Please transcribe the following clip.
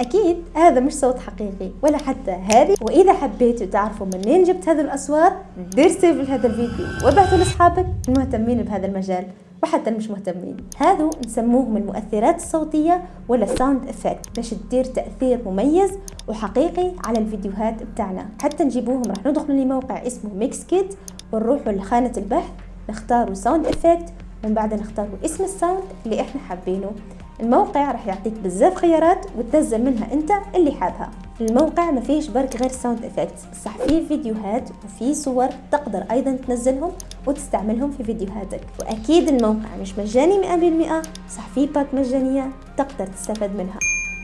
أكيد هذا مش صوت حقيقي ولا حتى هذه. وإذا حبيتوا تعرفوا منين جبت هذه الأصوات، دير سيف لهذا الفيديو وابعثوا لأصحابك المهتمين بهذا المجال وحتى المش مهتمين. هذو نسموهم المؤثرات الصوتية ولا ساوند افكت، باش تدير تأثير مميز وحقيقي على الفيديوهات بتاعنا. حتى نجيبوهم راح ندخل لموقع اسمه ميكس كيت ونروحوا لخانة البحث، نختاروا ساوند افكت، ومن بعد نختاروا اسم الساوند اللي احنا حابينه. الموقع راح يعطيك بزاف خيارات وتنزل منها انت اللي حابها. الموقع ما فيش برك غير ساوند افكتس، صح فيه فيديوهات وفيه صور تقدر ايضا تنزلهم وتستعملهم في فيديوهاتك. واكيد الموقع مش مجاني 100%، صح فيه باك مجانية تقدر تستفاد منها.